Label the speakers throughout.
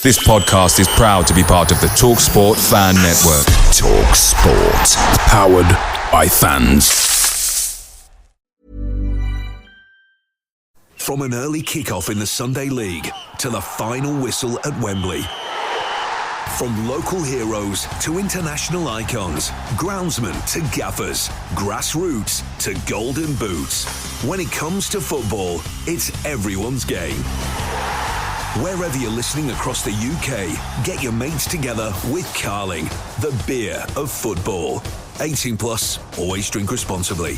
Speaker 1: This podcast is proud to be part of the TalkSport Fan Network.
Speaker 2: TalkSport. Powered by fans.
Speaker 3: From an early kickoff in the Sunday League to the final whistle at Wembley. From local heroes to international icons, groundsmen to gaffers, grassroots to golden boots. When it comes to football, it's everyone's game. Wherever you're listening across the UK, get your mates together with Carling, the beer of football. 18 plus, always drink responsibly.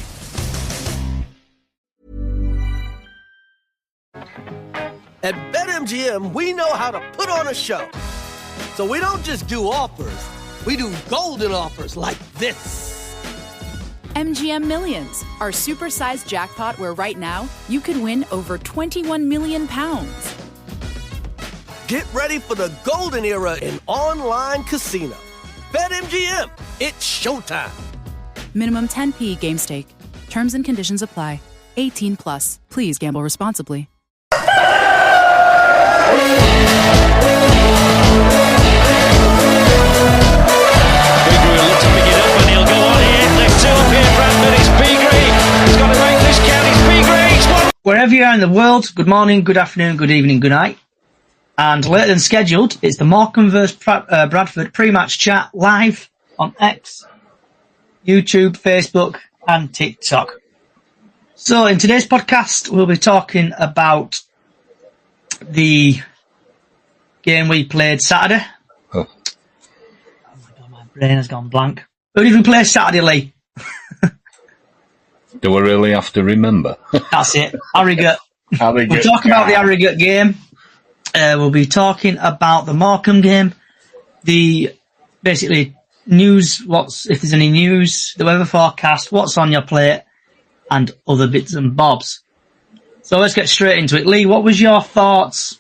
Speaker 4: At BetMGM, we know how to put on a show. So we don't just do offers, we do golden offers like this.
Speaker 5: MGM Millions, our supersized jackpot where right now you could win over £21 million.
Speaker 4: Get ready for the golden era in online casino. BetMGM, it's showtime.
Speaker 5: Minimum 10p game stake. Terms and conditions apply. 18 plus. Please gamble responsibly.
Speaker 6: Wherever you are in the world, good morning, good afternoon, good evening, good night. And later than scheduled, it's the Morecambe vs Bradford pre-match chat live on X, YouTube, Facebook and TikTok. So in today's podcast, we'll be talking about the game we played Saturday. Oh my God, my brain has gone blank. Who did we play Saturday, Lee?
Speaker 7: Do we really have to remember?
Speaker 6: That's it. Harrogate. We'll talk about the Harrogate game. We'll be talking about the Morecambe game. The basically news, if there's any news, the weather forecast, what's on your plate, and other bits and bobs. So let's get straight into it. Lee, what was your thoughts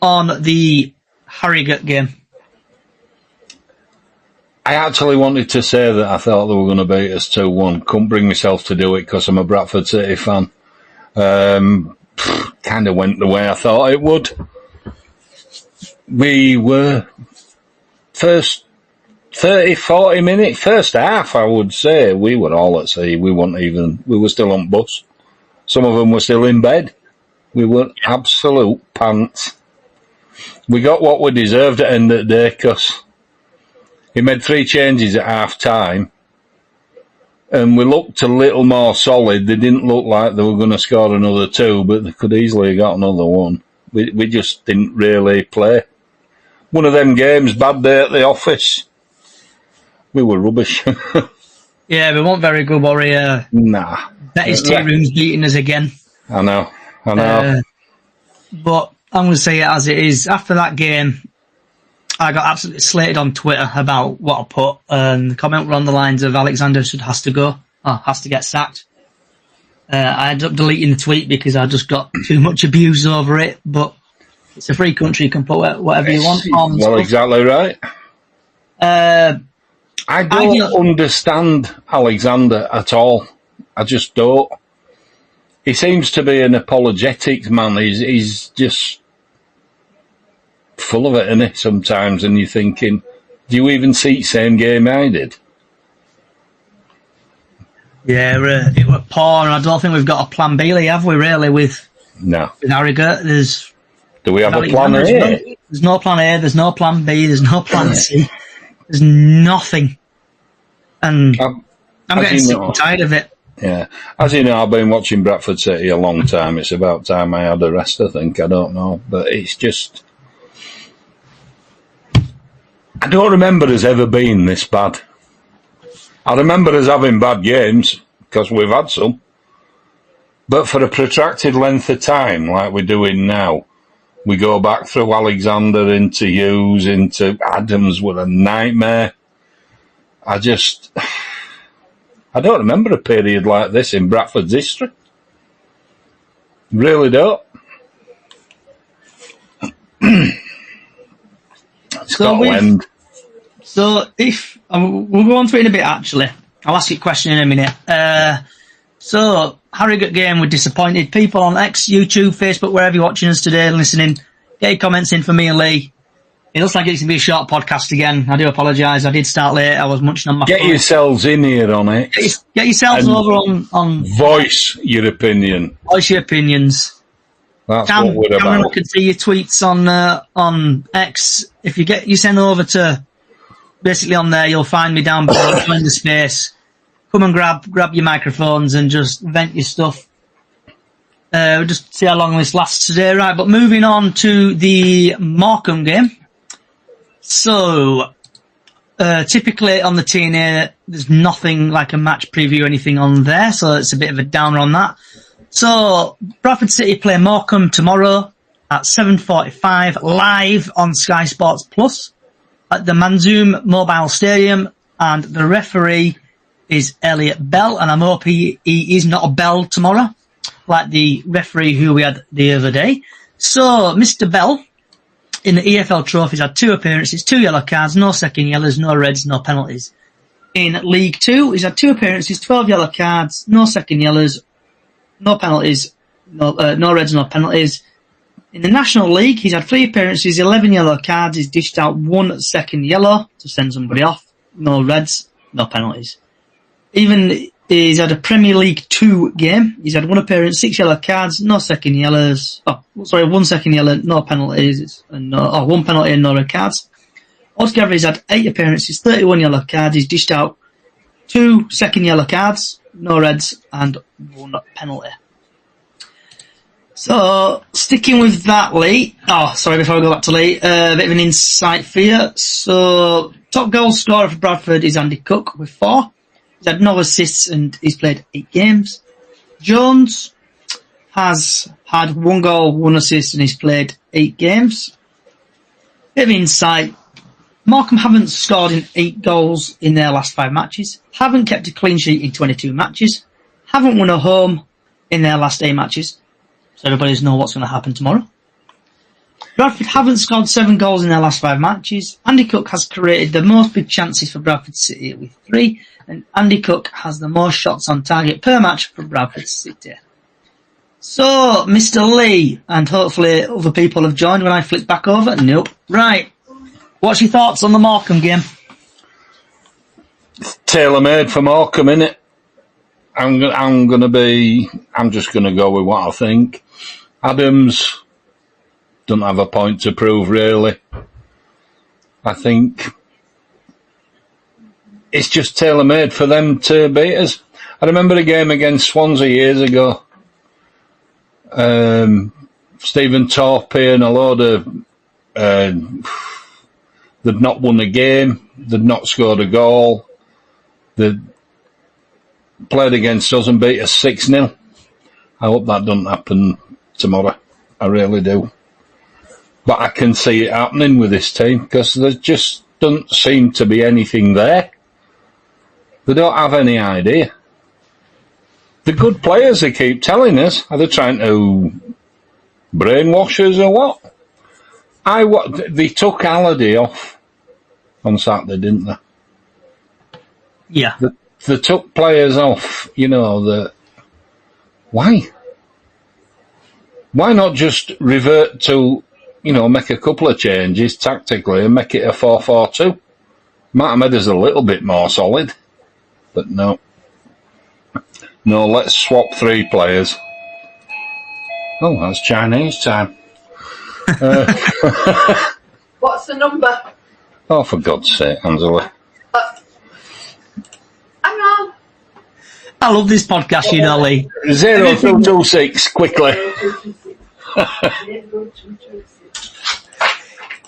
Speaker 6: on the Harrogate game?
Speaker 7: I actually wanted to say that I thought they were going to beat us 2-1. Couldn't bring myself to do it because I'm a Bradford City fan. Kind of went the way I thought it would. We were first 30, 40 minutes, first half, I would say, we were all at sea. We were still on bus. Some of them were still in bed. We were absolute pants. We got what we deserved at the end of the day because he made 3 changes at half time and we looked a little more solid. They didn't look like they were going to score another 2, but they could easily have got another 1. We just didn't really play. One of them games, bad day at the office. We were rubbish.
Speaker 6: Yeah, we weren't very good, were we?
Speaker 7: Nah.
Speaker 6: Betty's tea room's beating us again.
Speaker 7: I know.
Speaker 6: But I'm going to say it as it is. After that game, I got absolutely slated on Twitter about what I put, and the comment were on the lines of Alexander has to get sacked. I ended up deleting the tweet because I just got too much abuse over it, but it's a free country, you can put whatever you want on.
Speaker 7: Well, exactly right. I don't understand Alexander at all. I just don't. He seems to be an apologetics man. He's just full of it, isn't he, sometimes, and you're thinking, do you even see the same game I did?
Speaker 6: Yeah, it was poor, and I don't think we've got a plan B, have we, really, with Harrogate?
Speaker 7: Do we have a plan A?
Speaker 6: There's no plan A, there's no plan B, there's no plan C. There's nothing. And I'm getting sick and tired of it.
Speaker 7: Yeah. As you know, I've been watching Bradford City a long time. It's about time I had a rest, I think. I don't know. But it's just... I don't remember us ever being this bad. I remember us having bad games, because we've had some. But for a protracted length of time, like we're doing now, we go back through Alexander into Hughes, into Adams with a nightmare. I don't remember a period like this in Bradford's history. Really don't. Scotland.
Speaker 6: So if we'll go on to it in a bit, actually. I'll ask you a question in a minute. So Harrogate game, we're disappointed. People on X, YouTube, Facebook, wherever you're watching us today and listening, get your comments in for me and Lee. It looks like it's going to be a short podcast again. I do apologise. I did start late. I was munching on my
Speaker 7: Get
Speaker 6: phone.
Speaker 7: yourselves in here on it.
Speaker 6: Get yourselves
Speaker 7: and
Speaker 6: over on
Speaker 7: voice your opinion.
Speaker 6: voice your opinions.
Speaker 7: That's what we're
Speaker 6: Cameron, I
Speaker 7: about.
Speaker 6: can see your tweets on X. If you send over to basically on there, you'll find me down below in the space. Come and grab your microphones and just vent your stuff. We'll just see how long this lasts today, right? But moving on to the Morecambe game. So, typically on the TNA, there's nothing like a match preview or anything on there, so it's a bit of a downer on that. So, Bradford City play Morecambe tomorrow at 7:45 live on Sky Sports Plus at the Manzoom Mobile Stadium, and the referee is Elliot Bell, and I'm hoping he is not a Bell tomorrow, like the referee who we had the other day. So, Mr. Bell, in the EFL trophies, had 2 appearances, 2 yellow cards, no second yellows, no reds, no penalties. In League 2, he's had 2 appearances, 12 yellow cards, no second yellows, no penalties, no reds, no penalties. In the National League, he's had 3 appearances, 11 yellow cards, he's dished out 1 second yellow to send somebody off, no reds, no penalties. Even he's had a Premier League 2 game. He's had 1 appearance, 6 yellow cards, no second yellows. 1 second yellow, no penalties, and 1 penalty and no red cards. Altogether, he's had 8 appearances, 31 yellow cards. He's dished out 2 second yellow cards, no reds, and 1 penalty. So, sticking with that, Lee. Before I go back to Lee, a bit of an insight for you. So, top goal scorer for Bradford is Andy Cook with 4. He's had no assists and he's played 8 games. Jones has had 1 goal, 1 assist, and he's played 8 games. Bit of insight. Morecambe haven't scored in 8 goals in their last 5 matches. Haven't kept a clean sheet in 22 matches. Haven't won a home in their last 8 matches. So everybody knows what's going to happen tomorrow. Bradford haven't scored 7 goals in their last 5 matches. Andy Cook has created the most big chances for Bradford City with 3. And Andy Cook has the most shots on target per match for Bradford City. So, Mr. Lee, and hopefully other people have joined when I flick back over. Nope. Right. What's your thoughts on the Morecambe game?
Speaker 7: Tailor-made for Morecambe, innit? I'm just gonna go with what I think. Adams doesn't have a point to prove, really. I think it's just tailor-made for them to beat us. I remember a game against Swansea years ago. Stephen Torpey and a load of... they'd not won a game. They'd not scored a goal. They'd played against us and beat us 6-0. I hope that doesn't happen tomorrow. I really do. But I can see it happening with this team because there just doesn't seem to be anything there. They don't have any idea. The good players, they keep telling us. Are they trying to brainwash us or what? They took Halliday off on Saturday, didn't they?
Speaker 6: Yeah.
Speaker 7: They took players off, why? Why not just revert to, make a couple of changes tactically and make it a 4-4-2? Might have made us a little bit more solid. But no. No, let's swap 3 players. Oh, that's Chinese time.
Speaker 8: What's the number?
Speaker 7: Oh, for God's sake, Angela.
Speaker 8: Hang on.
Speaker 6: I love this podcast, Lee.
Speaker 7: 0226, quickly.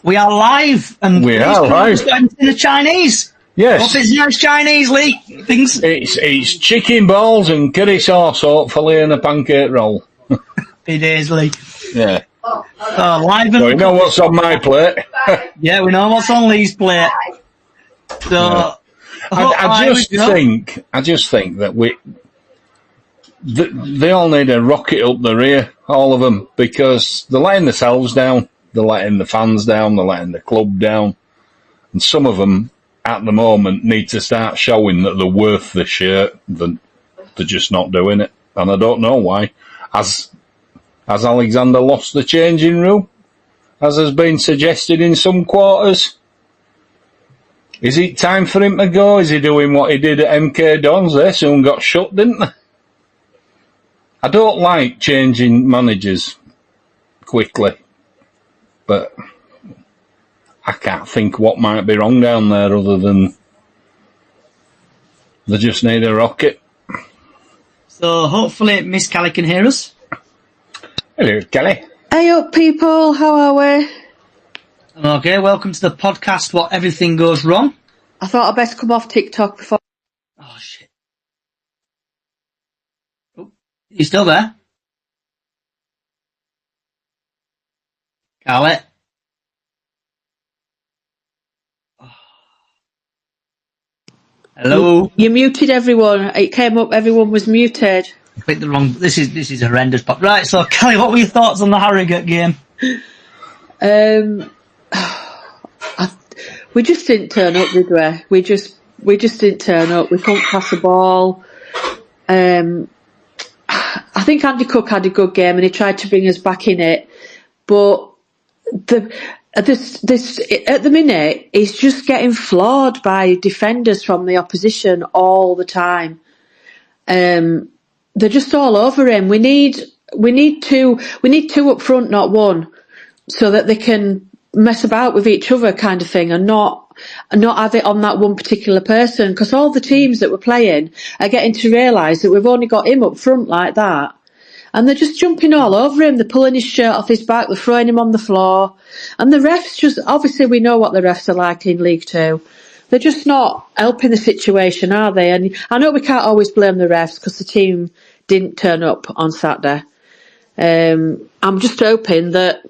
Speaker 6: We are live, and
Speaker 7: we are live.
Speaker 6: In the Chinese.
Speaker 7: Yes.
Speaker 6: Hope it's nice Chinese, Lee.
Speaker 7: It's chicken balls and curry sauce, hopefully, and a pancake roll.
Speaker 6: Happy days, Lee.
Speaker 7: Yeah.
Speaker 6: Live and
Speaker 7: so you know what's on my plate.
Speaker 6: Yeah, we know what's on Lee's plate. So
Speaker 7: I just think that they all need a rocket up the rear, all of them, because they're letting themselves down, they're letting the fans down, they're letting the club down, and some of them at the moment need to start showing that they're worth the shirt. They're just not doing it, and I don't know why. Has Alexander lost the changing room? as has been suggested in some quarters? Is it time for him to go? Is he doing what he did at MK Dons? They soon got shut, didn't they? I don't like changing managers quickly, but I can't think what might be wrong down there other than they just need a rocket.
Speaker 6: So hopefully Miss Kelly can hear us.
Speaker 7: Hello, Kelly.
Speaker 8: Hey up, people. How are we?
Speaker 6: Okay, welcome to the podcast, What Everything Goes Wrong.
Speaker 8: I thought I'd best come off TikTok before.
Speaker 6: Oh, shit. Oh, you still there? Carly? Oh. Hello?
Speaker 8: You muted everyone. It came up, everyone was muted.
Speaker 6: I clicked the wrong... This is horrendous. But right, so Kelly, what were your thoughts on the Harrogate game?
Speaker 8: We just didn't turn up, did we? We just didn't turn up. We couldn't pass the ball. I think Andy Cook had a good game and he tried to bring us back in it, but this at the minute is just getting flawed by defenders from the opposition all the time. They're just all over him. We need two up front, not one, so that they can mess about with each other, kind of thing, and not have it on that one particular person. Because all the teams that we're playing are getting to realise that we've only got him up front like that, and they're just jumping all over him. They're pulling his shirt off his back. They're throwing him on the floor, and the refs just obviously we know what the refs are like in League Two. They're just not helping the situation, are they? And I know we can't always blame the refs because the team didn't turn up on Saturday. I'm just hoping that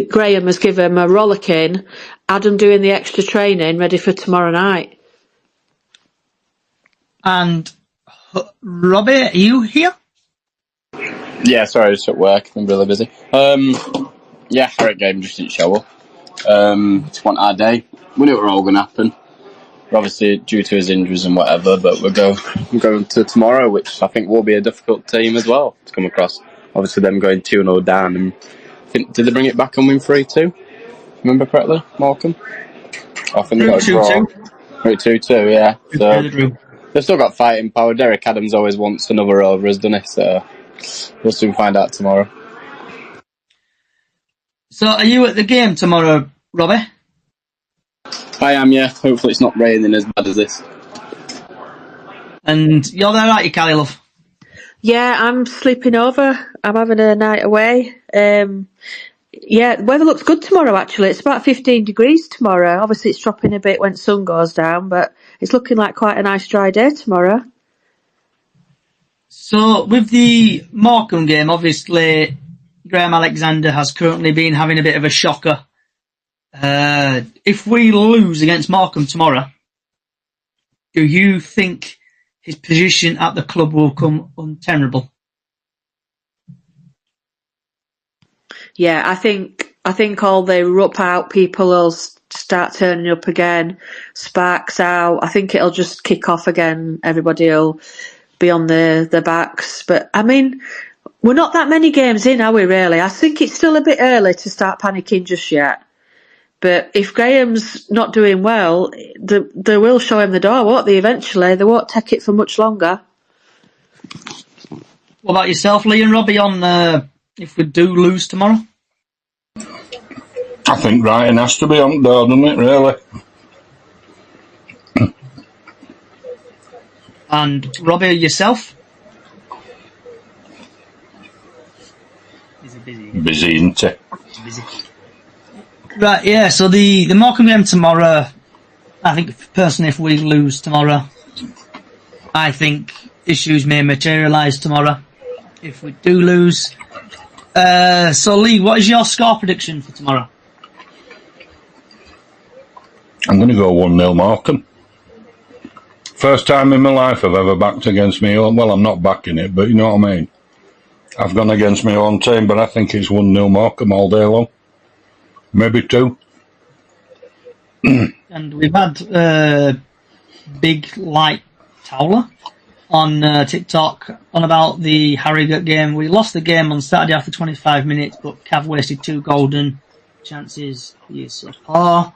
Speaker 8: Graham has given him a rollicking, Adam doing the extra training ready for tomorrow night.
Speaker 6: And Robbie, are you here?
Speaker 9: Yeah, sorry, I was at work. I'm really busy. Yeah, Harrogate game just didn't show up. Just want our day. We knew it were all going to happen. We're obviously due to his injuries and whatever, but we're going to tomorrow, which I think will be a difficult team as well to come across. Obviously, them going 2-0 down. And did they bring it back and win 3-2? Remember correctly, Morecambe? I think they got a draw. 2-2, yeah. So they've still got fighting power. Derek Adams always wants another over us, doesn't he? So we'll soon find out tomorrow.
Speaker 6: So are you at the game tomorrow, Robbie?
Speaker 9: I am, yeah. Hopefully it's not raining as bad as this.
Speaker 6: And you're there, aren't you, Callie, love?
Speaker 8: Yeah, I'm sleeping over. I'm having a night away. Yeah, the weather looks good tomorrow, actually. It's about 15 degrees tomorrow. Obviously, it's dropping a bit when the sun goes down, but it's looking like quite a nice dry day tomorrow.
Speaker 6: So, with the Morecambe game, obviously, Graham Alexander has currently been having a bit of a shocker. If we lose against Morecambe tomorrow, do you think his position at the club will come untenable?
Speaker 8: Yeah, I think all the rup out people will start turning up again. Sparks out. I think it'll just kick off again. Everybody will be on their backs. But I mean, we're not that many games in, are we? Really? I think it's still a bit early to start panicking just yet. But if Graham's not doing well, they will show him the door, won't they? Eventually, they won't take it for much longer.
Speaker 6: What about yourself, Lee and Robbie, on if we do lose tomorrow?
Speaker 7: I think writing has to be on the door, doesn't it, really?
Speaker 6: And Robbie, yourself? Is he busy?
Speaker 7: Busy, isn't he?
Speaker 6: Busy. Right, yeah, so the Morecambe game tomorrow, I think personally if we lose tomorrow, I think issues may materialise tomorrow if we do lose. So Lee, what is your score prediction for tomorrow?
Speaker 7: I'm going to go 1-0 Morecambe. First time in my life I've ever backed against me own. Well, I'm not backing it, but you know what I mean. I've gone against my own team, but I think it's 1-0 Morecambe all day long. Maybe 2.
Speaker 6: And we've had big light Towler. on TikTok on about the Harrogate game. We lost the game on Saturday after 25 minutes, but Cav wasted 2 golden chances. He is so poor.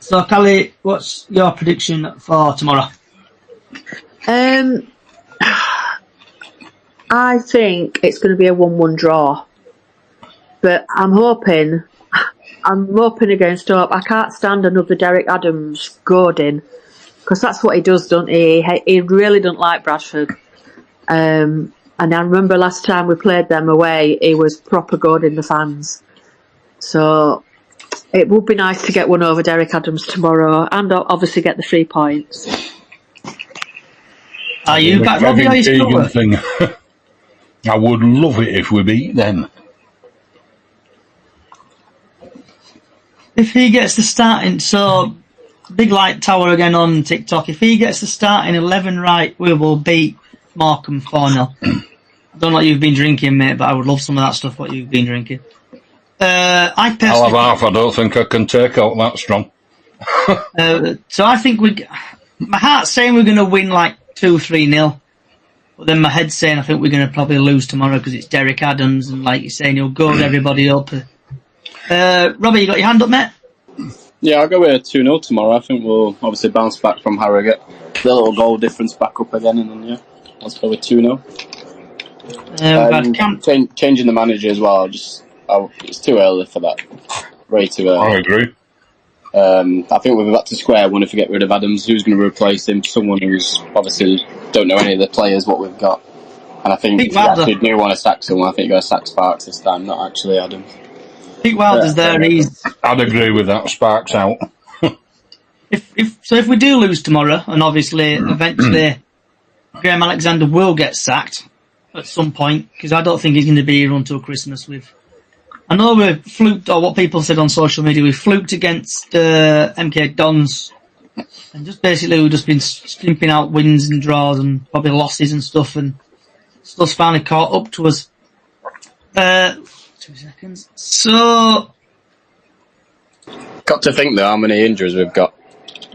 Speaker 6: So, Callie, what's your prediction for tomorrow?
Speaker 8: I think it's going to be a 1-1 draw. But I'm hoping against Hope. I can't stand another Derek Adams goading, because that's what he does, doesn't he? He really don't like Bradford. And I remember last time we played them away, he was proper goading the fans. So it would be nice to get one over Derek Adams tomorrow, and obviously get the 3 points.
Speaker 6: Are you back, Robbie? Are you still
Speaker 7: thing? I would love it if we beat them.
Speaker 6: If he gets the starting, so Big Light Tower again on TikTok, if he gets the starting 11 right, we will beat Morecambe 4-0. I don't know what you've been drinking, mate, but I would love some of that stuff, what you've been drinking. I personally...
Speaker 7: I'll have half, I don't think I can take out that strong.
Speaker 6: So I think my heart's saying we're going to win like 2-3-0. But then my head's saying I think we're going to probably lose tomorrow because it's Derek Adams, and like you're saying, he'll goad everybody up. Robbie, you got your hand up, mate?
Speaker 9: Yeah, I'll go with 2-0 tomorrow. I think we'll obviously bounce back from Harrogate. The little goal difference back up again, and then, yeah, let's go with 2-0. Changing the manager as well, it's too early for that. Way too early.
Speaker 7: I agree.
Speaker 9: I think we're back to square one if we get rid of Adams. Who's going to replace him? Someone who's obviously don't know any of the players, what we've got. And I think if you actually do want to sack someone, I think you've got to sack Sparks this time, not actually Adams.
Speaker 6: Pete Wilder's there.
Speaker 7: I'd agree with that. Sparks out.
Speaker 6: If we do lose tomorrow, and obviously eventually Graham Alexander will get sacked at some point, because I don't think he's going to be here until Christmas. I know we've fluked, or what people said on social media, we fluked against MK Dons, and just basically we've just been skimping out wins and draws and probably losses and stuff, and stuff's finally caught up to us. 2 seconds. So,
Speaker 9: got to think though how many injuries we've got.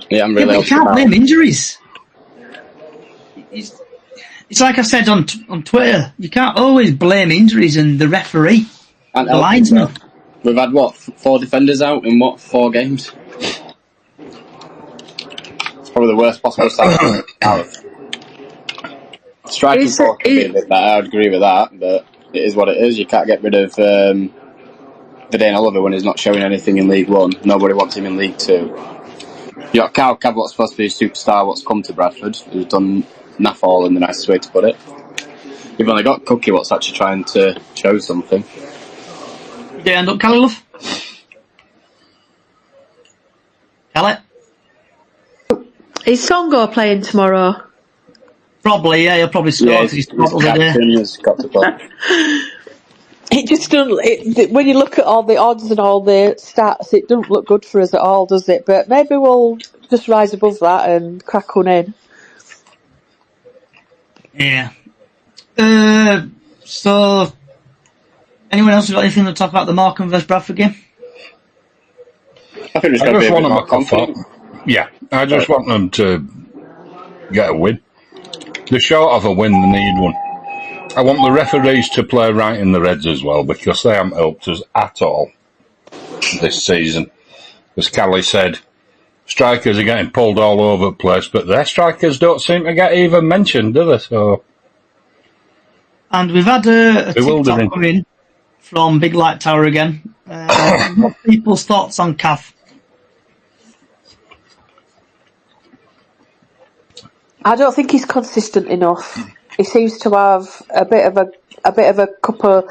Speaker 9: Yeah, I'm really.
Speaker 6: You can't blame injuries. It's like I said on Twitter. You can't always blame injuries and the referee. And the linesman.
Speaker 9: We've had, 4 defenders out in 4 games? It's probably the worst possible start out. Striking force could be a bit better, I'd agree with that, but it is what it is. You can't get rid of Vidane Oliver when he's not showing anything in League 1. Nobody wants him in League 2. You got Carl Cav, what's supposed to be a superstar, what's come to Bradford, who's done naff all in the nicest way to put it. You've only got Cookie, what's actually trying to show something.
Speaker 6: Did you end up Callie, love? Callie?
Speaker 8: Is Songo playing tomorrow?
Speaker 6: Probably, yeah, he'll probably score because he's
Speaker 9: got to play.
Speaker 8: It just doesn't. When you look at all the odds and all the stats, it doesn't look good for us at all, does it? But maybe we'll just rise above that and crack one in.
Speaker 6: Yeah. So, anyone else got anything to talk about the Morecambe vs Bradford game?
Speaker 9: I think it's going to be a bit more confident.
Speaker 7: Yeah, I just want them to get a win. They're short of a win, they need one. I want the referees to play right in the Reds as well, because they haven't helped us at all this season. As Callie said, strikers are getting pulled all over the place, but their strikers don't seem to get even mentioned, do they? So,
Speaker 6: and we've had a TikTok come in from Big Light Tower again. What people's thoughts on Cav?
Speaker 8: I don't think he's consistent enough. He seems to have a bit of a couple,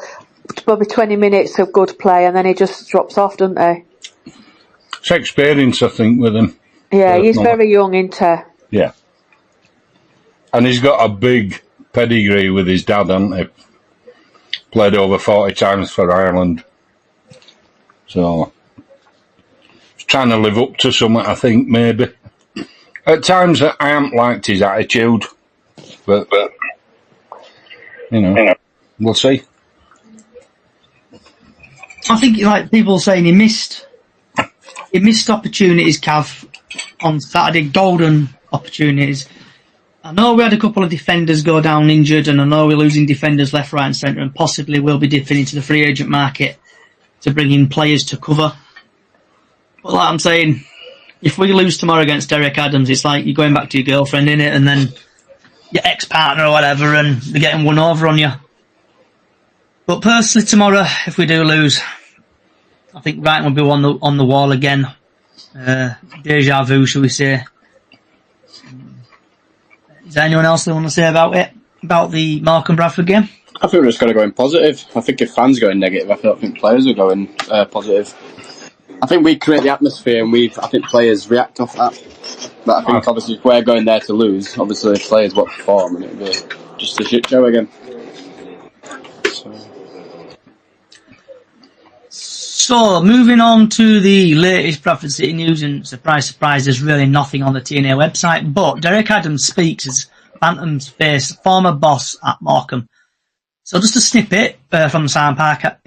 Speaker 8: maybe 20 minutes of good play, and then he just drops off, doesn't he?
Speaker 7: It's experience, I think, with him.
Speaker 8: Yeah, he's very young, isn't he?
Speaker 7: Yeah. And he's got a big pedigree with his dad, hasn't he? Played over 40 times for Ireland. So, he's trying to live up to something, I think, maybe. At times, I haven't liked his attitude, but we'll see.
Speaker 6: I think, like people saying, he missed opportunities, Cav, on Saturday, golden opportunities. I know we had a couple of defenders go down injured, and I know we're losing defenders left, right and centre, and possibly will be dipping into the free agent market to bring in players to cover. But like I'm saying, if we lose tomorrow against Derek Adams, it's like you're going back to your girlfriend, innit? And then your ex-partner or whatever, and they're getting one over on you. But personally, tomorrow, if we do lose, I think Brighton will be on the wall again. Deja vu, shall we say. Is there anyone else that want to say about it? About the Morecambe Bradford game?
Speaker 9: I think we're just got to go in positive. I think if fans go in negative, I don't think players are going positive. I think we create the atmosphere, and I think players react off that. But I think obviously if we're going there to lose, obviously if players won't perform, and it'll be just a shit show again.
Speaker 6: So, moving on to the latest Bradford City news, and surprise, surprise, there's really nothing on the TNA website, but Derek Adams speaks as Bantam's face former boss at Morecambe. So just a snippet from the Sam Parker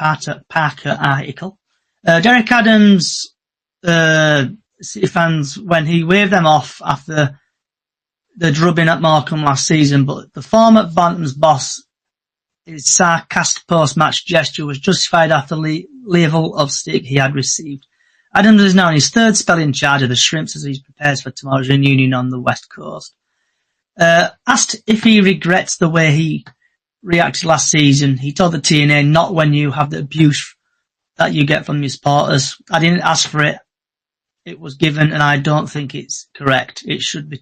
Speaker 6: article. Derek Adams, City fans, when he waved them off after the drubbing at Morecambe last season, but the former Bantam's boss, his sarcastic post-match gesture was justified after the level of stick he had received. Adams is now in his third spell in charge of the Shrimps as he prepares for tomorrow's reunion on the West Coast. Asked if he regrets the way he reacted last season, he told the TNA, "Not when you have the abuse that you get from your supporters. I didn't ask for it. It was given, and I don't think it's correct. It should be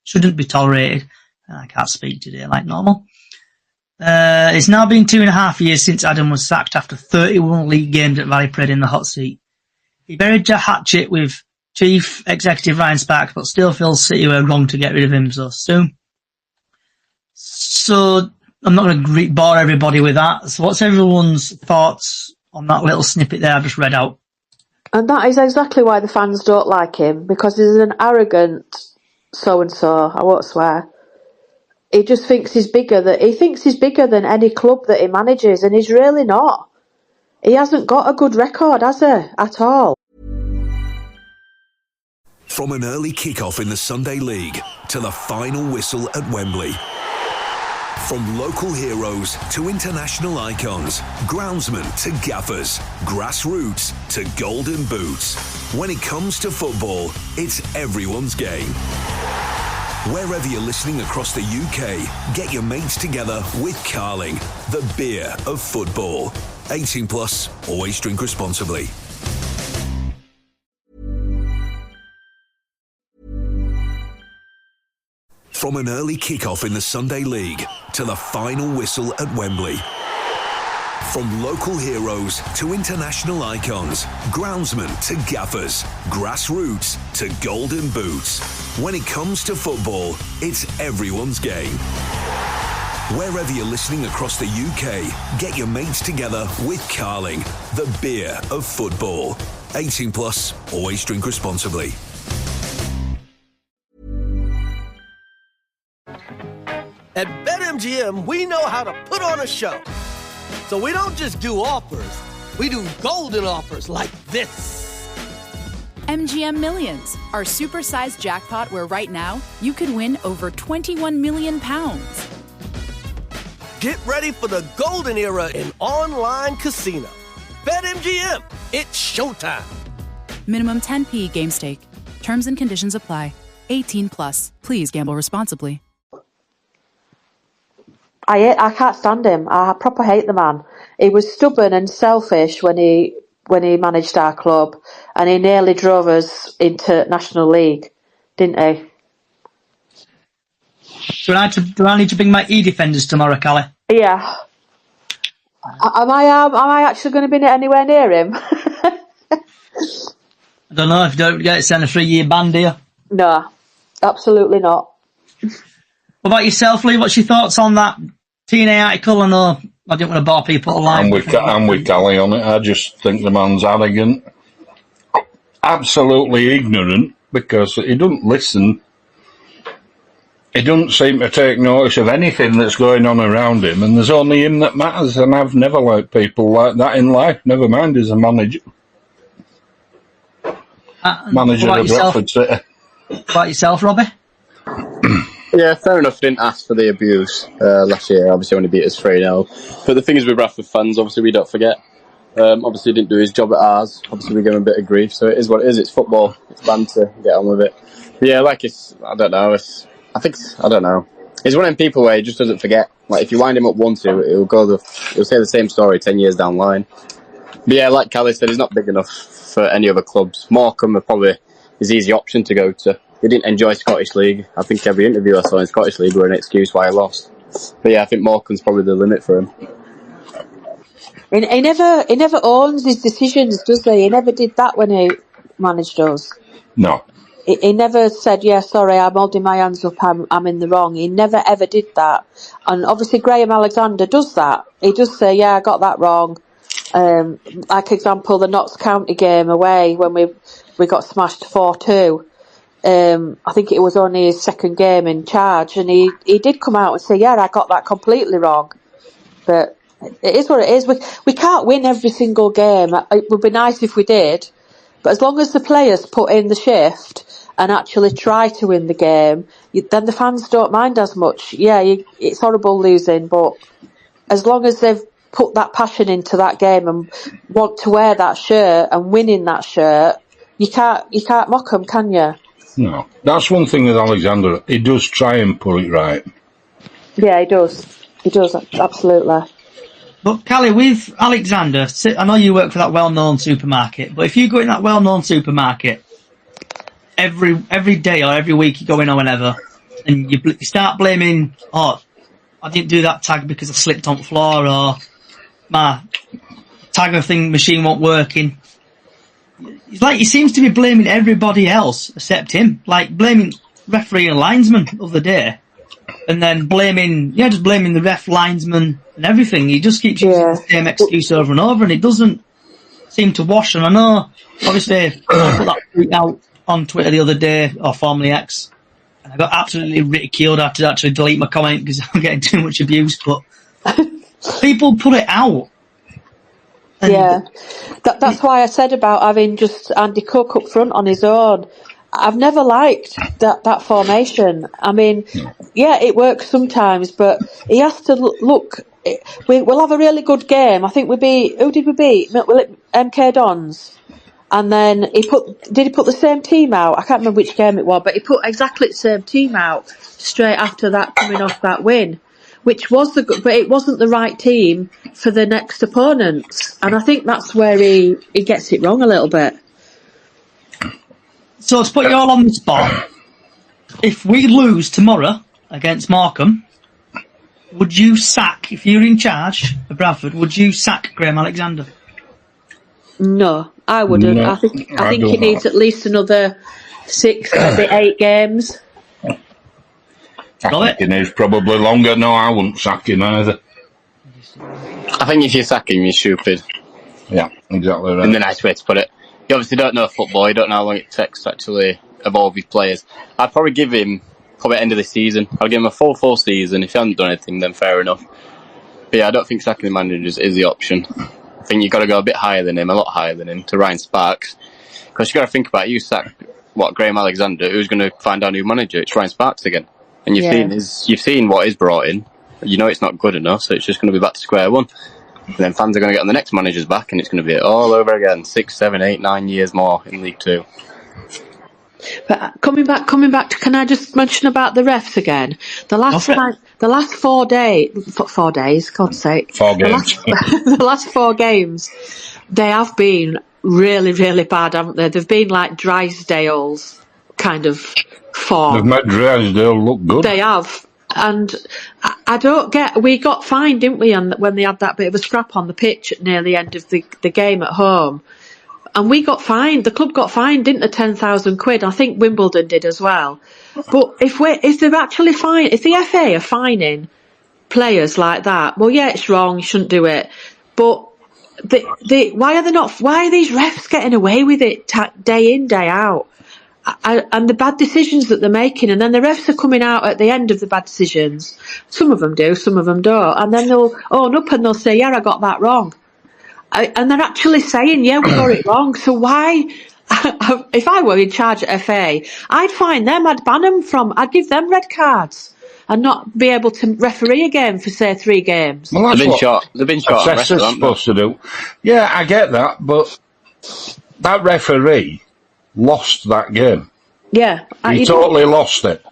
Speaker 6: shouldn't be tolerated." And I can't speak today like normal. It's now been 2.5 years since Adam was sacked after 31 league games at Valley Pred in the hot seat. He buried the hatchet with Chief Executive Ryan Sparks, but still feels City were wrong to get rid of him so soon. So I'm not going to bore everybody with that. So what's everyone's thoughts on that little snippet there I just read out?
Speaker 8: And that is exactly why the fans don't like him, because he's an arrogant so-and-so, I won't swear. He just thinks he's bigger than any club that he manages, and he's really not. He hasn't got a good record, has he? At all.
Speaker 3: From an early kick-off in the Sunday League to the final whistle at Wembley. From local heroes to international icons, groundsmen to gaffers, grassroots to golden boots. When it comes to football, it's everyone's game. Wherever you're listening across the UK, get your mates together with Carling, the beer of football. 18 plus, always drink responsibly. From an early kick-off in the Sunday League to the final whistle at Wembley. From local heroes to international icons, groundsmen to gaffers, grassroots to golden boots. When it comes to football, it's everyone's game. Wherever you're listening across the UK, get your mates together with Carling, the beer of football. 18 plus, always drink responsibly.
Speaker 4: At BetMGM, we know how to put on a show. So we don't just do offers, we do golden offers like this.
Speaker 5: MGM Millions, our supersized jackpot where right now you could win over £21 million.
Speaker 4: Get ready for the golden era in online casino. BetMGM, it's showtime.
Speaker 5: Minimum 10p game stake. Terms and conditions apply. 18 plus. Please gamble responsibly.
Speaker 8: I can't stand him. I proper hate the man. He was stubborn and selfish when he managed our club, and he nearly drove us into National League, didn't he?
Speaker 6: Do I need to bring my E-defenders tomorrow, Callie?
Speaker 8: Yeah. Am I actually going to be anywhere near him?
Speaker 6: I don't know if you don't get sent a 3-year ban, do you?
Speaker 8: No, absolutely not.
Speaker 6: What about yourself, Lee? What's your thoughts on that TNA article? I know I didn't want to bore people alive.
Speaker 7: I'm with Callie on it. I just think the man's arrogant, absolutely ignorant, because he doesn't listen. He doesn't seem to take notice of anything that's going on around him, and there's only him that matters, and I've never liked people like that in life, never mind as a manager. Manager of Bradford City.
Speaker 6: What about yourself, Robbie?
Speaker 9: Yeah, fair enough. Didn't ask for the abuse last year. Obviously, only beat us 3-0. But the thing is with Bradford fans, obviously, we don't forget. Obviously, he didn't do his job at ours. Obviously, we gave him a bit of grief. So it is what it is. It's football. It's banter. Get on with it. But yeah, I don't know. I don't know. He's one of them people where he just doesn't forget. Like, if you wind him up once, he'll say the same story 10 years down the line. But yeah, like Callie said, he's not big enough for any other clubs. Morecambe are probably his easy option to go to. He didn't enjoy Scottish League. I think every interview I saw in Scottish League were an excuse why he lost. But yeah, I think Morecambe's probably the limit for him.
Speaker 8: He never owns his decisions, does he? He never did that when he managed us.
Speaker 7: No.
Speaker 8: He never said, yeah, sorry, I'm holding my hands up, I'm in the wrong. He never ever did that. And obviously Graham Alexander does that. He does say, yeah, I got that wrong. Like example, the Notts County game away when we got smashed 4-2. I think it was only his second game in charge, and he did come out and say, yeah, I got that completely wrong. But it is what it is. We can't win every single game. It would be nice if we did. But as long as the players put in the shift and actually try to win the game, then the fans don't mind as much. Yeah, it's horrible losing, but as long as they've put that passion into that game and want to wear that shirt and win in that shirt, you can't mock them, can you?
Speaker 7: No. That's one thing with Alexander. He does try and put it right.
Speaker 8: Yeah, he does. He does, absolutely.
Speaker 6: But Callie, with Alexander, I know you work for that well-known supermarket, but if you go in that well-known supermarket every day or every week you go in or whenever, and you start blaming, I didn't do that tag because I slipped on the floor, or my tagger thing machine wasn't working. It's like he seems to be blaming everybody else except him. Like blaming referee and linesman the other day, and then blaming the ref, linesman, and everything. He just keeps using the same excuse over and over, and it doesn't seem to wash. And I know, obviously, I put that tweet out on Twitter the other day, or formerly X, and I got absolutely ridiculed. I had to actually delete my comment because I'm getting too much abuse. But people put it out.
Speaker 8: Yeah, that's why I said about having just Andy Cook up front on his own. I've never liked that formation. I mean, yeah, it works sometimes, but he has to look. We'll have a really good game. I think who did we beat? MK Dons. And then did he put the same team out? I can't remember which game it was, but he put exactly the same team out straight after that, coming off that win. Which was but it wasn't the right team for the next opponents, and I think that's where he gets it wrong a little bit.
Speaker 6: So to put you all on the spot, if we lose tomorrow against Morecambe, would you sack, if you're in charge of Bradford, would you sack Graham Alexander?
Speaker 8: No, I wouldn't.
Speaker 7: No,
Speaker 8: I think he needs at least another 6, maybe 8 games.
Speaker 7: I think he needs probably longer. No, I wouldn't sack him either.
Speaker 9: I think if you sack him, you're stupid.
Speaker 7: Yeah, exactly right.
Speaker 9: In the nice way to put it. You obviously don't know football. You don't know how long it takes to actually evolve his players. I'd probably give him end of the season. I'll give him a full season. If he hasn't done anything, then fair enough. But yeah, I don't think sacking the managers is the option. I think you've got to go a bit higher than him, a lot higher than him, to Ryan Sparks. Because you've got to think about it. You sack Graham Alexander, who's going to find our new manager? It's Ryan Sparks again. And you've seen what he's brought in. You know it's not good enough, so it's just going to be back to square one. And then fans are going to get on the next manager's back, and it's going to be all over again. 6, 7, 8, 9 years more in League 2.
Speaker 8: But coming back to, can I just mention about the refs again? The last 4 days, God's sake.
Speaker 7: 4 games.
Speaker 8: The last 4 games, they have been really, really bad, haven't they? They've been like Drysdale's kind of form.
Speaker 7: They've made Drysdale look good.
Speaker 8: They have. And I don't get, we got fined, didn't we, when they had that bit of a scrap on the pitch near the end of the game at home. And we got fined, the club got fined, didn't they, £10,000? I think Wimbledon did as well. But if they're actually if the FA are fining players like that, well, yeah, it's wrong, you shouldn't do it. But why are these refs getting away with it day in, day out? And the bad decisions that they're making, and then the refs are coming out at the end of the bad decisions. Some of them do, some of them don't. And then they'll own up and they'll say, yeah, I got that wrong. And they're actually saying, yeah, we got it wrong. So why if I were in charge at FA, I'd find them, I'd give them red cards and not be able to referee a game for, say, 3 games.
Speaker 7: Well,
Speaker 9: They've been short of
Speaker 7: assessors supposed to do. Yeah, I get that, but that referee lost that game.
Speaker 8: Yeah.
Speaker 7: He totally lost it.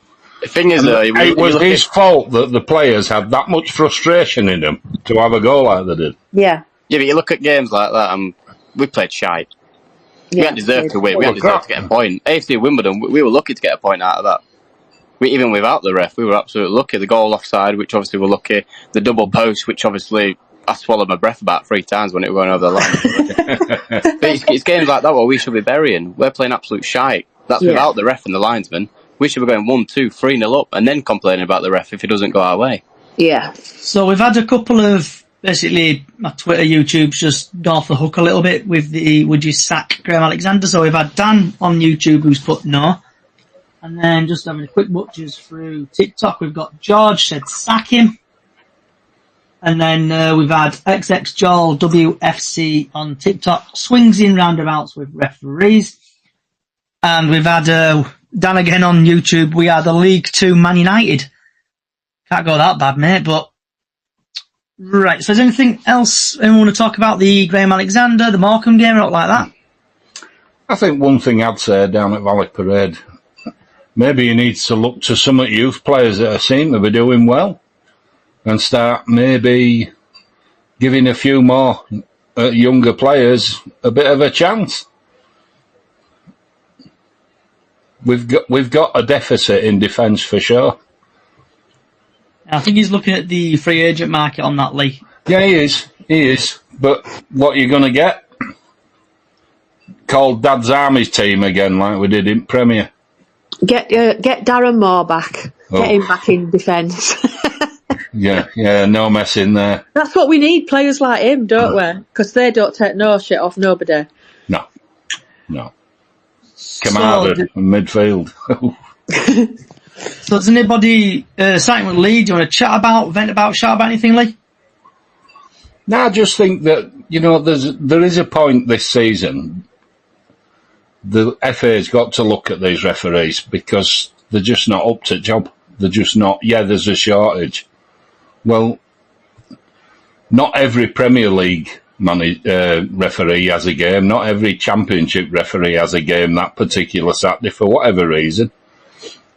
Speaker 9: The thing is, though,
Speaker 7: it was his fault that the players had that much frustration in them to have a goal like they did.
Speaker 8: Yeah.
Speaker 9: Yeah, but you look at games like that, and we played shite. We hadn't deserved to win. We hadn't deserved to get a point. AFC Wimbledon, we were lucky to get a point out of that. Even without the ref, we were absolutely lucky. The goal offside, which obviously we're lucky. The double post, which obviously I swallowed my breath about 3 times when it was going over the line. But it's games like that where we should be burying. We're playing absolute shite. That's without the ref and the linesman. We should be going 1-2, 3-0 up, and then complaining about the ref if it doesn't go our way.
Speaker 8: Yeah.
Speaker 6: So we've had a couple of, basically, my Twitter, YouTube's just gone off the hook a little bit with the would you sack Graham Alexander. So we've had Dan on YouTube who's put no. And then just having a quick butchers through TikTok, we've got George said sack him. And then we've had XXJoel WFC on TikTok, swings in roundabouts with referees. And we've had Dan again on YouTube. We are the League 2 Man United. Can't go that bad, mate, but... Right, so is there anything else anyone want to talk about? The Graham Alexander, the Morecambe game, or not like that?
Speaker 7: I think one thing I'd say down at Valley Parade, maybe you need to look to some of the youth players that seem to be doing well and start maybe giving a few more younger players a bit of a chance. We've got a deficit in defence for sure.
Speaker 6: I think he's looking at the free agent market on that, Lee.
Speaker 7: Yeah, he is. But what you're going to get? Called Dad's Army's team again, like we did in Premier.
Speaker 8: Get Darren Moore back. Get him back in defence.
Speaker 7: Yeah, no messing there.
Speaker 8: That's what we need, players like him, don't we? Because they don't take no shit off nobody.
Speaker 7: No. Kamada in midfield.
Speaker 6: So does anybody, something with Lee, do you want to shout about anything, Lee?
Speaker 7: No, I just think that, there is a point this season. The FA's got to look at these referees because they're just not up to job. They're just not, there's a shortage. Well, not every Premier League referee has a game. Not every Championship referee has a game that particular Saturday for whatever reason.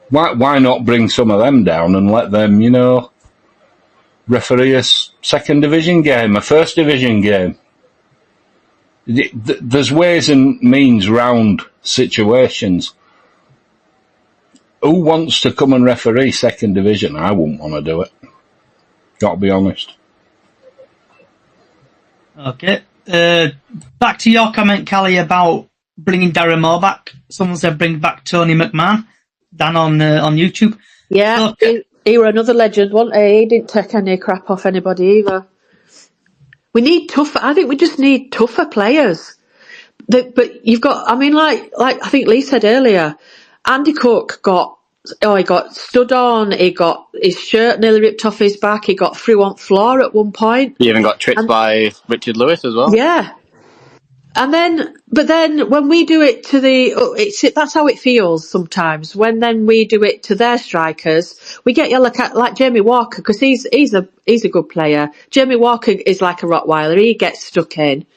Speaker 7: Why not bring some of them down and let them, referee a second division game, a first division game? There's ways and means round situations. Who wants to come and referee second division? I wouldn't want to do it. Got to be honest.
Speaker 6: Okay. Back to your comment, Callie, about bringing Darren Moore back. Someone said bring back Tony McMahon. Dan on YouTube.
Speaker 8: Yeah, okay. He were another legend, wasn't he? He didn't take any crap off anybody either. We need I think we just need tougher players. But you've got, like I think Lee said earlier, Andy Cook he got stood on, he got his shirt nearly ripped off his back, he got through on floor at one point.
Speaker 9: He even got tripped by Richard Lewis as well.
Speaker 8: Yeah. But then when we do it to that's how it feels sometimes. When then we do it to their strikers, we get yellow card, like Jamie Walker, because he's a good player. Jamie Walker is like a Rottweiler, he gets stuck in.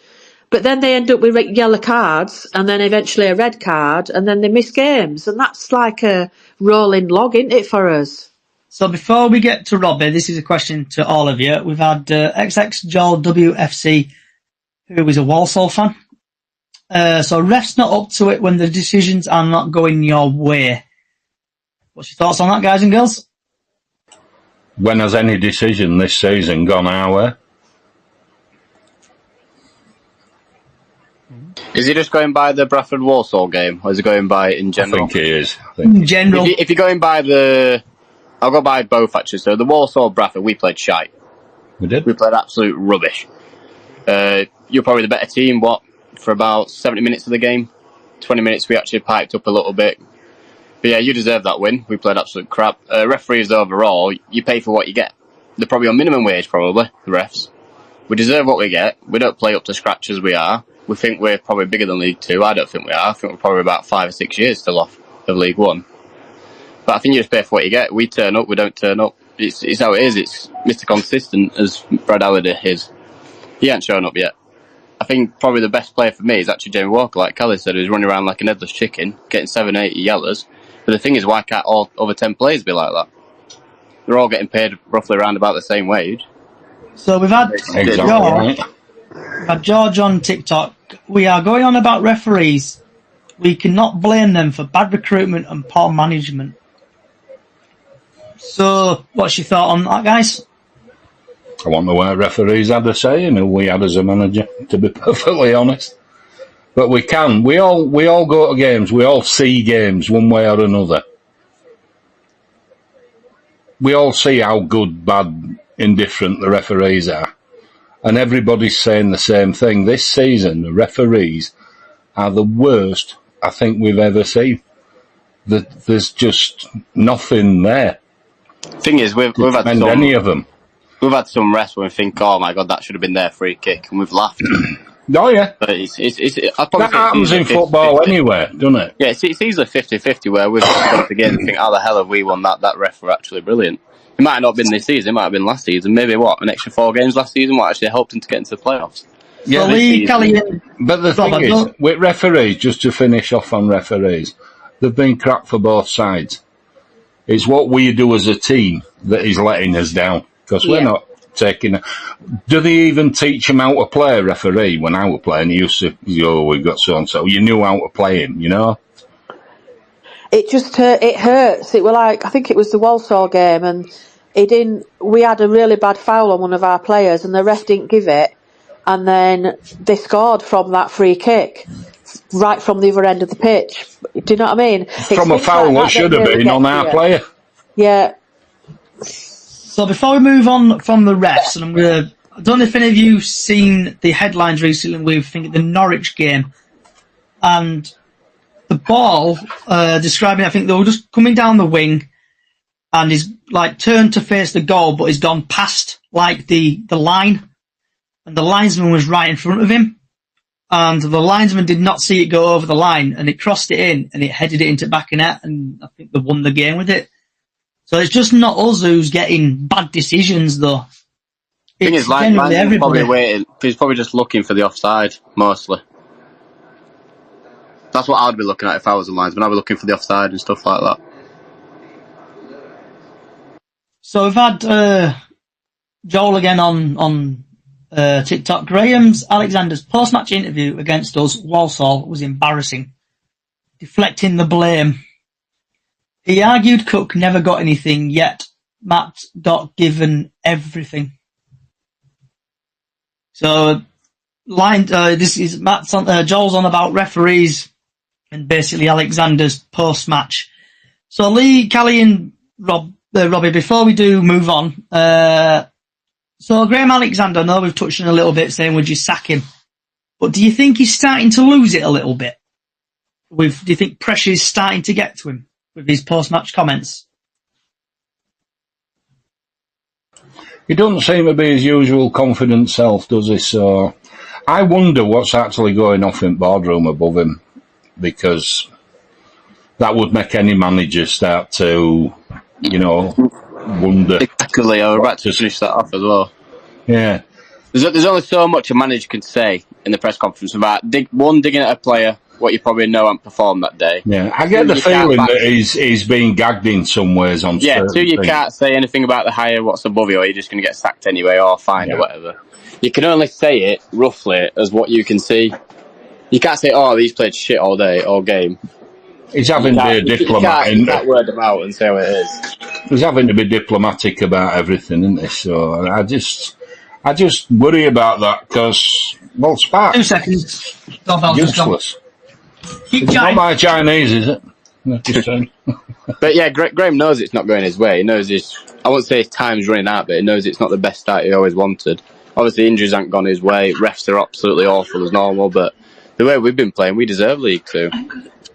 Speaker 8: But then they end up with yellow cards, and then eventually a red card, and then they miss games. And that's like a rolling log, isn't it, for us?
Speaker 6: So before we get to Robbie, this is a question to all of you. We've had XXJoel WFC, who is a Walsall fan. So refs not up to it when the decisions are not going your way. What's your thoughts on that, guys and girls?
Speaker 7: When has any decision this season gone our way?
Speaker 9: Is he just going by the Bradford Walsall game, or is he going by in general?
Speaker 7: I think he is.
Speaker 6: In general.
Speaker 9: If you're going by I'll go by both actually. So the Walsall Bradford, we played shite.
Speaker 7: We did.
Speaker 9: We played absolute rubbish. You're probably the better team, for about 70 minutes of the game. 20 minutes we actually piped up a little bit. But yeah, you deserve that win. We played absolute crap. Referees overall, you pay for what you get. They're probably on minimum wage, probably, the refs. We deserve what we get. We don't play up to scratch as we are. we think we're probably bigger than League Two. I don't think we are. I think we're probably about 5 or 6 years still off of League One. But I think you just pay for what you get. We turn up, we don't turn up. It's how it is. It's Mr. Consistent, as Brad Halliday is. He ain't shown up yet. I think probably the best player for me is actually Jamie Walker, like Callie said, who's running around like an headless chicken, getting 7, 8 yellers. But the thing is, why can't all other 10 players be like that? They're all getting paid roughly around about the same wage.
Speaker 6: So we've had George on TikTok. We are going on about referees. We cannot blame them for bad recruitment and poor management. So, what's your thought on that, guys?
Speaker 7: I wonder what referees had to say and who we had as a manager, to be perfectly honest. But we all go to games, we all see games one way or another. We all see how good, bad, indifferent the referees are. And everybody's saying the same thing. This season, the referees are the worst I think we've ever seen. There's just nothing there.
Speaker 9: Thing is, we've had
Speaker 7: any of them.
Speaker 9: We've had some rest when we think, oh my god, that should have been their free kick, and we've laughed.
Speaker 7: Oh yeah,
Speaker 9: but
Speaker 7: that happens in football anyway, doesn't it?
Speaker 9: Yeah, it's easily 50-50 where we've got to get and think, how the hell have we won that? That ref were actually brilliant. It might not have been this season, it might have been last season. Maybe an extra 4 games last season, what actually helped him to get into the playoffs.
Speaker 7: Yeah, but the thing is, with referees, just to finish off on referees, they've been crap for both sides. It's what we do as a team that is letting us down, because we're not taking. Do they even teach him how to play a referee? When I was playing, he used to, we've got so and so. You knew how to play him, you know.
Speaker 8: It just it hurts. It was like, I think it was the Walsall game, and we had a really bad foul on one of our players, and the ref didn't give it, and then they scored from that free kick, right from the other end of the pitch. Do you know what I mean?
Speaker 7: From a foul that should have been on our player.
Speaker 8: Yeah.
Speaker 6: So before we move on from the refs, and I don't know if any of you seen the headlines recently with the Norwich game, and the ball describing, I think they were just coming down the wing, and he's like turned to face the goal, but he's gone past like the line, and the linesman was right in front of him, and the linesman did not see it go over the line, and it crossed it in, and it headed it into back of net, and I think they won the game with it. So it's just not us who's getting bad decisions, though.
Speaker 9: The thing is, linesman's probably waiting. He's probably just looking for the offside, mostly. That's what I'd be looking at if I was a linesman. I'd be looking for the offside and stuff like that.
Speaker 6: So we've had Joel again on TikTok. Alexander's post-match interview against us, Walsall, was embarrassing. Deflecting the blame. He argued Cook never got anything, yet Matt got given everything. So, this is Matt's on, Joel's on about referees and basically Alexander's post-match. So Lee, Callie and Robbie, before we do move on, so Graham Alexander, I know we've touched on a little bit saying would you sack him, but do you think he's starting to lose it a little bit? Do you think pressure is starting to get to him with his post-match comments?
Speaker 7: He doesn't seem to be his usual confident self, does he? So I wonder what's actually going off in boardroom above him, because that would make any manager start to, wonder.
Speaker 9: Exactly, I was about to finish that off as well.
Speaker 7: Yeah.
Speaker 9: There's only so much a manager can say in the press conference about digging at a player, what you probably know and perform that day.
Speaker 7: Yeah, I get the feeling that he's being gagged in some ways on certain
Speaker 9: things. You
Speaker 7: things.
Speaker 9: Can't say anything about the hire, what's above you, or you're just going to get sacked anyway, or fined or whatever. You can only say it roughly as what you can see. You can't say, these played shit all day, all game.
Speaker 7: He's having to be a diplomat.
Speaker 9: You can't word them out and say what it is.
Speaker 7: He's having to be diplomatic about everything, isn't he? So I just worry about that because, Spark.
Speaker 6: 2 seconds.
Speaker 7: Useless. It's not my Chinese, is it?
Speaker 9: But yeah, Graham knows it's not going his way. He knows I won't say his time's running out, but he knows it's not the best start he always wanted. Obviously, injuries haven't gone his way. Refs are absolutely awful as normal, but the way we've been playing, we deserve League Two.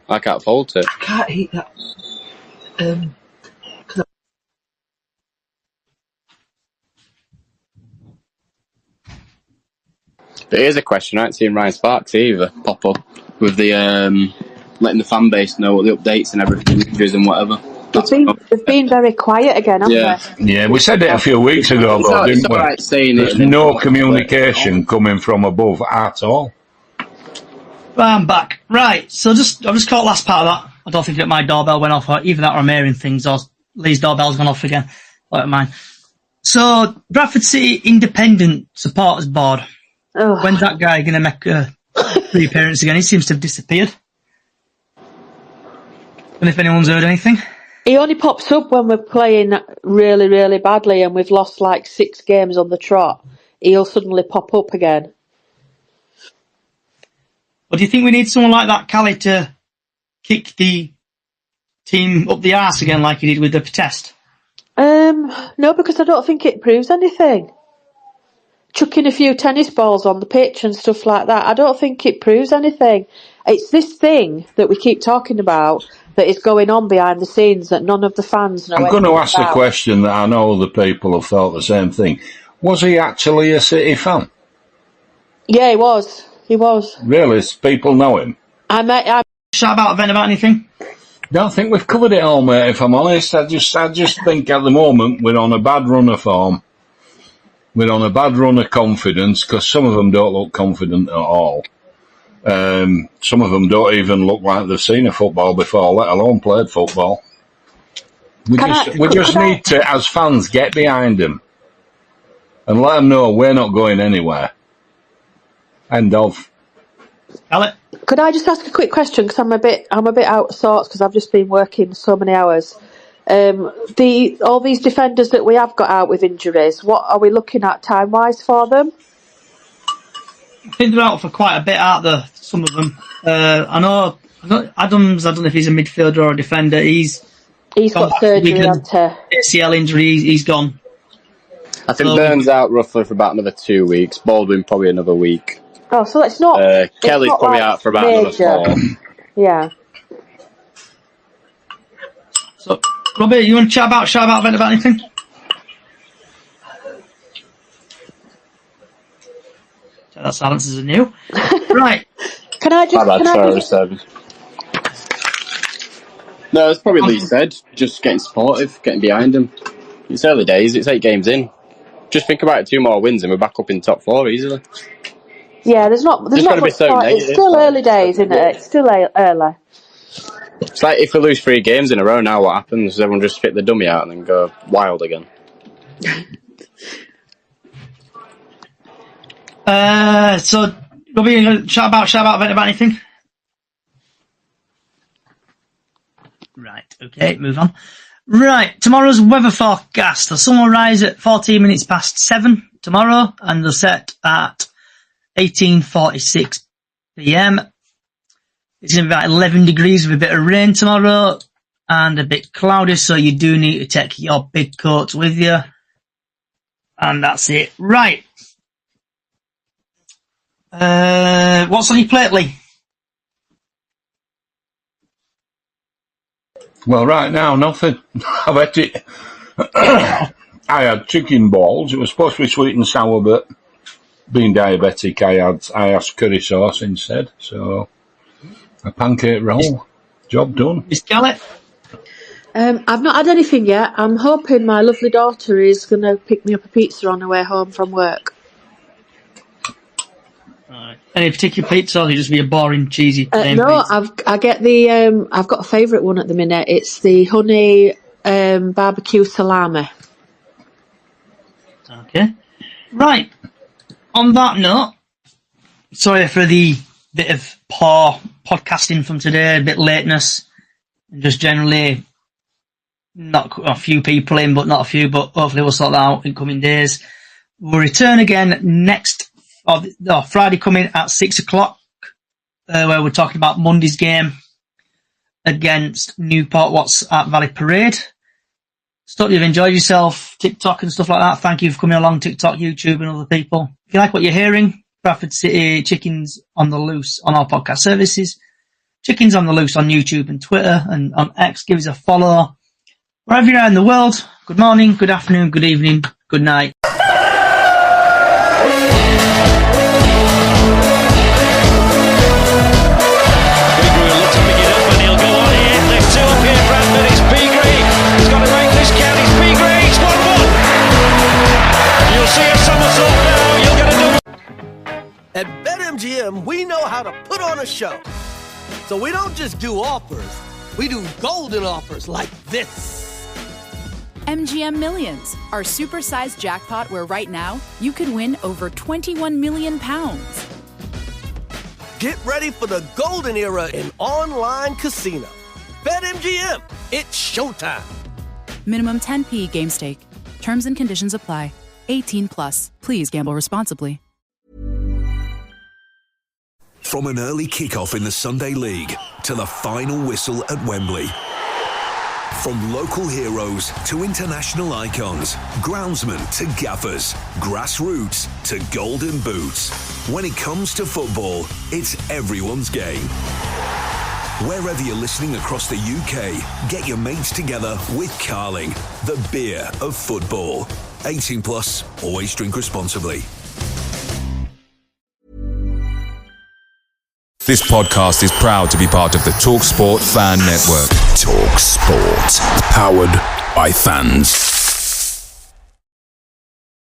Speaker 9: I can't fault it.
Speaker 10: I can't eat that.
Speaker 9: But here's a question: I haven't seen Ryan Sparks either pop up with the letting the fan base know what the updates and everything, injuries and whatever.
Speaker 8: They've been very quiet again, haven't they?
Speaker 7: Yeah, we said it a few weeks ago, though, didn't we?
Speaker 9: Right saying
Speaker 7: There's no communication coming from above at all.
Speaker 6: Right, I'm back. Right, so I've just caught the last part of that. I don't think that my doorbell went off, or either that or I'm hearing things, or Lee's doorbell's gone off again, like mine. So, Bradford City Independent Supporters Board.
Speaker 8: Oh.
Speaker 6: When's that guy going to make a reappearance again? He seems to have disappeared. And if anyone's heard anything.
Speaker 8: He only pops up when we're playing really, really badly and we've lost like 6 games on the trot. He'll suddenly pop up again.
Speaker 6: But do you think we need someone like that, Callie, to kick the team up the arse again like he did with the protest?
Speaker 8: No, because I don't think it proves anything. Chucking a few tennis balls on the pitch and stuff like that, I don't think it proves anything. It's this thing that we keep talking about that is going on behind the scenes that none of the fans know.
Speaker 7: I'm going to ask a question that I know other people have thought the same thing. Was he actually a City fan?
Speaker 8: Yeah, he was. He was.
Speaker 7: Really? People know him?
Speaker 6: Shout out event about anything?
Speaker 7: Don't think we've covered it all, mate, if I'm honest. I just think at the moment we're on a bad run of form. We're on a bad run of confidence, because some of them don't look confident at all. Some of them don't even look like they've seen a football before, let alone played football. We just need to, as fans, get behind them and let them know we're not going anywhere. End of.
Speaker 6: Alec?
Speaker 8: Could I just ask a quick question, because I'm a bit out of sorts because I've just been working so many hours. All these defenders that we have got out with injuries, what are we looking at time-wise for them?
Speaker 6: I think they're out for quite a bit, aren't there? Some of them. I know Adams, I don't know if he's a midfielder or a defender. He's
Speaker 8: got surgery, hasn't he?
Speaker 6: ACL injury, he's gone.
Speaker 9: I think Burns out roughly for about another 2 weeks. Baldwin probably another week.
Speaker 8: Oh, so it's not.
Speaker 9: Kelly's
Speaker 8: not
Speaker 9: probably
Speaker 8: like
Speaker 9: out for about
Speaker 8: major.
Speaker 9: another 4.
Speaker 8: Yeah.
Speaker 6: So, Robert, you want to chat about anything? That silence is new. Right.
Speaker 8: Can I just?
Speaker 9: No, it's probably Lee said. Just getting supportive, getting behind him. It's early days. It's 8 games in. Just think about it, 2 more wins and we're back up in top 4 easily.
Speaker 8: Yeah, there's not much point. It's still early days, isn't it? It's still early.
Speaker 9: It's like if we lose 3 games in a row now, what happens? Everyone just spit the dummy out and then go wild again.
Speaker 6: So, Robbie, you going to chat about anything? Right, okay, move on. Right, tomorrow's weather forecast. The sun will rise at 14 minutes past 7 tomorrow, and they'll set at 18:46 p.m. It's going to be about 11 degrees with a bit of rain tomorrow, and a bit cloudy, so you do need to take your big coats with you. And that's it. Right. What's on your plate, Lee?
Speaker 7: Well, right now, nothing. I've had it. I had chicken balls. It was supposed to be sweet and sour, but being diabetic, I asked curry sauce instead. So, a pancake roll. Job done.
Speaker 6: Miss Gallet?
Speaker 8: I've not had anything yet. I'm hoping my lovely daughter is going to pick me up a pizza on her way home from work.
Speaker 6: Right. Any particular pizza, or will it just be a boring, cheesy plain
Speaker 8: No,
Speaker 6: pizza?
Speaker 8: I've got a favourite one at the minute. It's the honey barbecue salami.
Speaker 6: Okay. Right. On that note, sorry for the bit of poor podcasting from today, a bit lateness, and just generally not a few people in, but not a few, but hopefully we'll sort that out in coming days. We'll return again Friday coming at 6 o'clock, where we're talking about Monday's game against Newport Watts at Valley Parade. So hope you've enjoyed yourself, TikTok and stuff like that. Thank you for coming along, TikTok, YouTube and other people. If you like what you're hearing, Bradford City Chickens on the Loose on our podcast services, Chickens on the Loose on YouTube and Twitter and on X. Give us a follow. Wherever you are in the world, good morning, good afternoon, good evening, good night.
Speaker 4: on a show. So we don't just do offers, we do golden offers like this.
Speaker 5: MGM Millions, our supersized jackpot where right now you could win over £21 million.
Speaker 4: Get ready for the golden era in online casino. BetMGM, it's showtime.
Speaker 5: Minimum 10p game stake. Terms and conditions apply. 18 plus. Please gamble responsibly.
Speaker 3: From an early kickoff in the Sunday League to the final whistle at Wembley. From local heroes to international icons, groundsmen to gaffers, grassroots to golden boots. When it comes to football, it's everyone's game. Wherever you're listening across the UK, get your mates together with Carling, the beer of football. 18 plus, always drink responsibly.
Speaker 1: This podcast is proud to be part of the TalkSport Fan Network.
Speaker 2: TalkSport. Powered by fans.